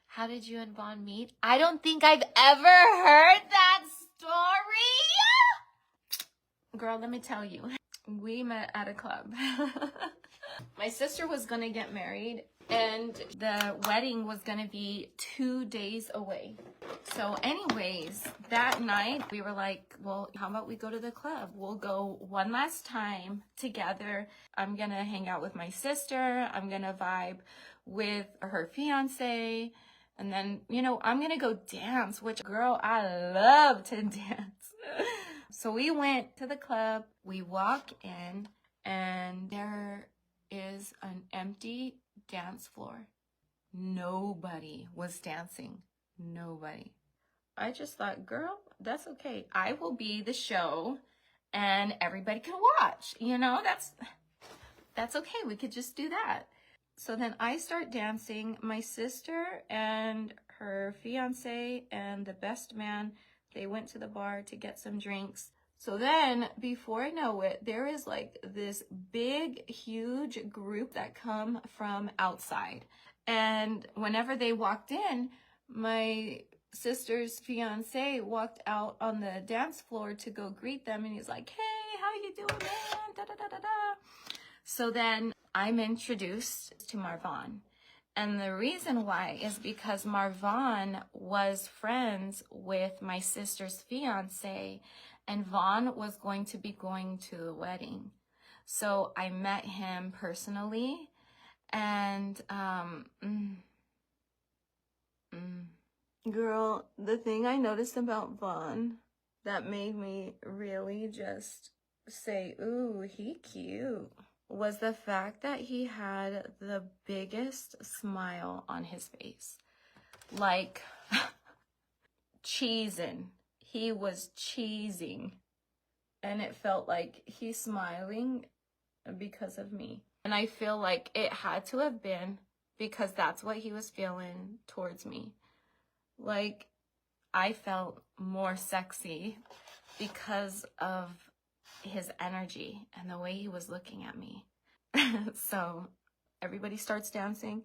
How did you and Vaughn meet? I don't think I've ever heard that story. Girl, let me tell you. We met at a club. My sister was gonna get married and the wedding was gonna be 2 days away. So anyways, that night we were like, well, how about we go to the club? We'll go one last time together. I'm gonna hang out with my sister. I'm gonna vibe with her fiance. And then, you know, I'm gonna go dance, which, girl, I love to dance. So we went to the club. We walk in and there is an empty dance floor. Nobody was dancing. Nobody. I just thought, girl, that's okay. I will be the show and everybody can watch. You know, that's okay. We could just do that. So then I start dancing. My sister and her fiance and the best man, they went to the bar to get some drinks. So then, before I know it, there is like this big, huge group that come from outside. And whenever they walked in, my sister's fiance walked out on the dance floor to go greet them. And he's like, hey, how you doing, man? Da, da, da, da, da. So then I'm introduced to Marvon. And the reason why is because Marvon was friends with my sister's fiance, and Vaughn was going to be going to the wedding. So I met him personally, and girl, the thing I noticed about Vaughn that made me really just say, ooh, he cute, was the fact that he had the biggest smile on his face. Like, cheesing. He was cheesing. And it felt like he's smiling because of me. And I feel like it had to have been because that's what he was feeling towards me. Like, I felt more sexy because of his energy and the way he was looking at me. So everybody starts dancing,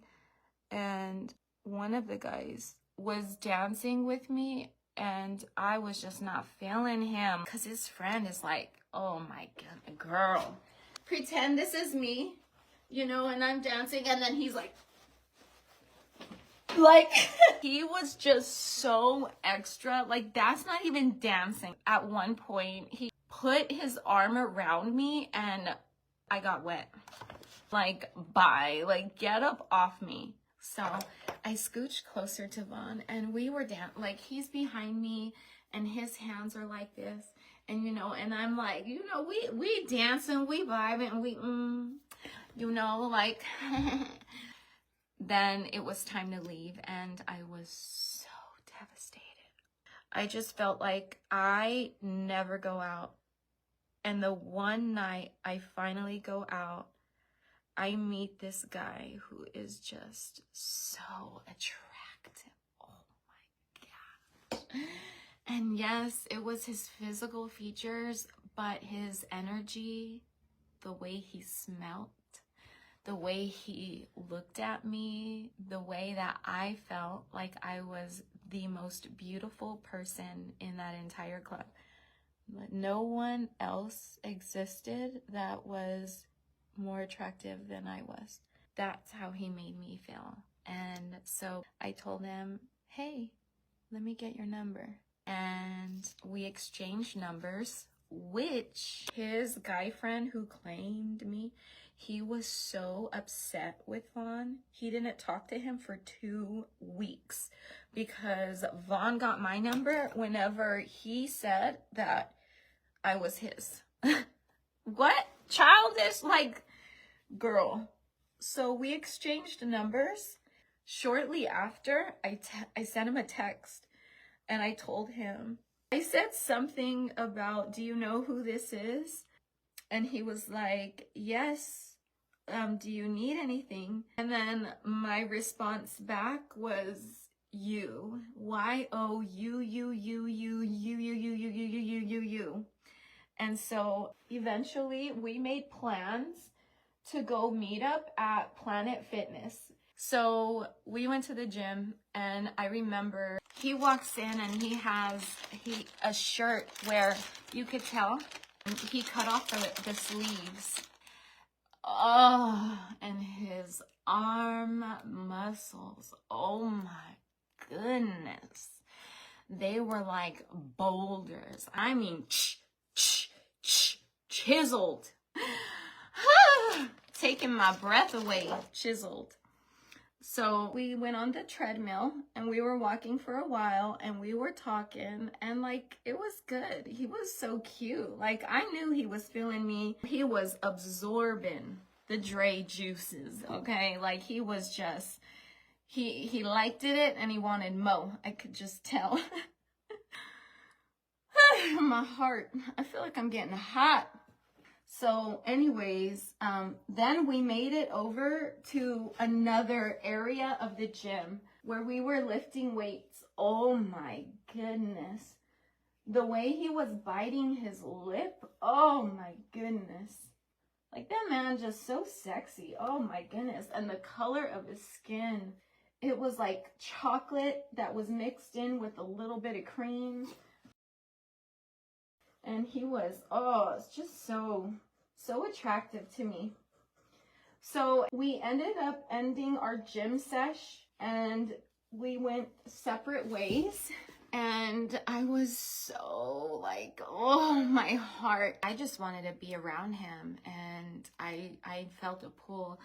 and one of the guys was dancing with me, and I was just not feeling him because his friend is like, oh my god, girl, pretend this is me, you know, and I'm dancing, and then he's like he was just so extra. Like, that's not even dancing. At one point, he put his arm around me and I got wet. Like, bye. Like, get up off me. So I scooched closer to Vaughn and we were like, he's behind me and his hands are like this. And, you know, and I'm like, you know, we dancing, we vibing, and we, you know, like... Then it was time to leave and I was so devastated. I just felt like I never go out. And the one night I finally go out, I meet this guy who is just so attractive. Oh my gosh. And yes, it was his physical features, but his energy, the way he smelled, the way he looked at me, the way that I felt like I was the most beautiful person in that entire club. But no one else existed that was more attractive than I was. That's how he made me feel. And so I told him, hey, let me get your number. And we exchanged numbers, which his guy friend who claimed me, he was so upset with Vaughn. He didn't talk to him for 2 weeks because Vaughn got my number whenever he said that I was his. What? Childish? Like, girl. So we exchanged numbers. Shortly after, I sent him a text and I told him, I said something about, do you know who this is? And he was like, yes, do you need anything? And then my response back was, you. Y-O-U. And so eventually we made plans to go meet up at Planet Fitness. So we went to the gym, and I remember he walks in and he has a shirt where you could tell he cut off the sleeves. Oh, and his arm muscles, oh my goodness. They were like boulders. I mean, chiseled. Taking my breath away, chiseled. So we went on the treadmill and we were walking for a while and we were talking, and like it was good. He was so cute. Like I knew he was feeling me. He was absorbing the Dre juices, okay? Like he was just, he liked it and he wanted more. I could just tell. My heart, I feel like I'm getting hot. So anyways, then we made it over to another area of the gym where we were lifting weights. Oh my goodness. The way he was biting his lip, oh my goodness. Like that man just so sexy, oh my goodness. And the color of his skin, it was like chocolate that was mixed in with a little bit of cream. And he was, oh, it's just so attractive to me. So we ended up ending our gym sesh and we went separate ways. And I was so like, oh, my heart. I just wanted to be around him, and I felt a pull.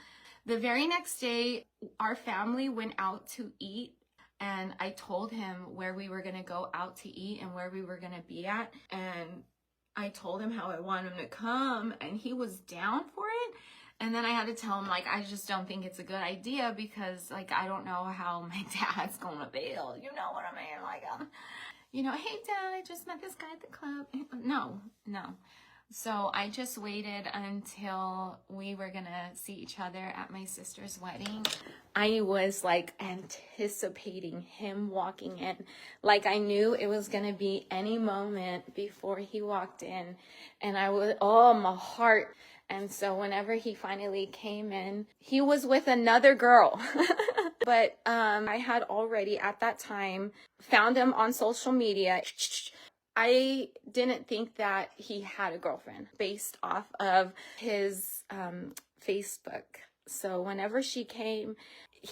The very next day, our family went out to eat. And I told him where we were going to go out to eat and where we were going to be at. And I told him how I wanted him to come, and he was down for it. And then I had to tell him, like, I just don't think it's a good idea because, like, I don't know how my dad's going to feel. You know what I mean? Like, you know, hey, Dad, I just met this guy at the club. No. So I just waited until we were going to see each other at my sister's wedding. I was like anticipating him walking in. Like I knew it was going to be any moment before he walked in. And I was, oh, my heart. And so whenever he finally came in, he was with another girl. But I had already at that time found him on social media. I didn't think that he had a girlfriend based off of his Facebook. So whenever she came,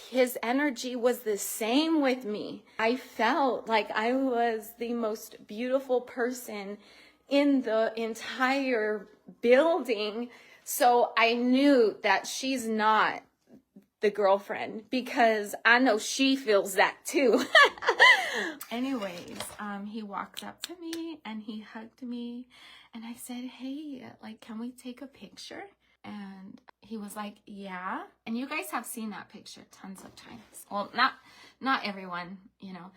his energy was the same with me. I felt like I was the most beautiful person in the entire building. So I knew that she's not the girlfriend because I know she feels that too. Anyways, he walked up to me and he hugged me and I said, hey, like, can we take a picture? And he was like, yeah. And you guys have seen that picture tons of times. Well, not everyone, you know,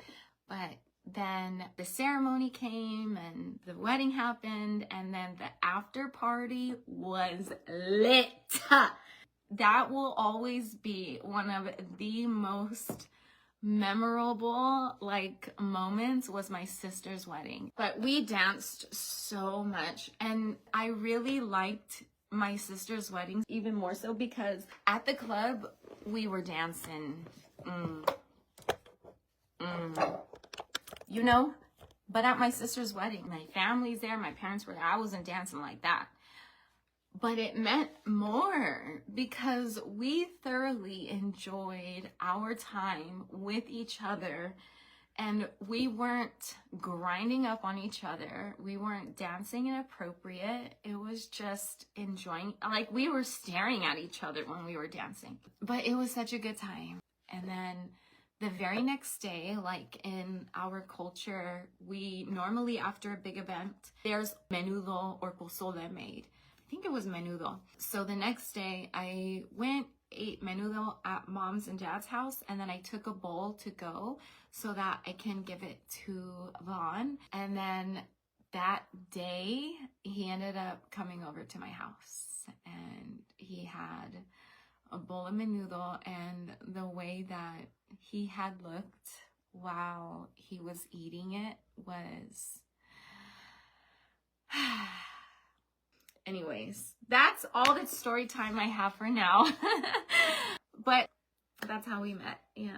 but then the ceremony came and the wedding happened and then the after party was lit. That will always be one of the most memorable like moments was my sister's wedding. But we danced so much and I really liked my sister's wedding even more so because at the club we were dancing you know, but at my sister's wedding my family's there, my parents were there, I wasn't dancing like that. But it meant more because we thoroughly enjoyed our time with each other and we weren't grinding up on each other. We weren't dancing inappropriate. It was just enjoying, like we were staring at each other when we were dancing. But it was such a good time. And then the very next day, like in our culture, we normally after a big event, there's menudo or pozole made. I think it was menudo. So the next day I went, ate menudo at mom's and dad's house, and then I took a bowl to go so that I can give it to Vaughn. And then that day he ended up coming over to my house and he had a bowl of menudo, and the way that he had looked while he was eating it was anyways, that's all the story time I have for now. But That's how we met. Yeah.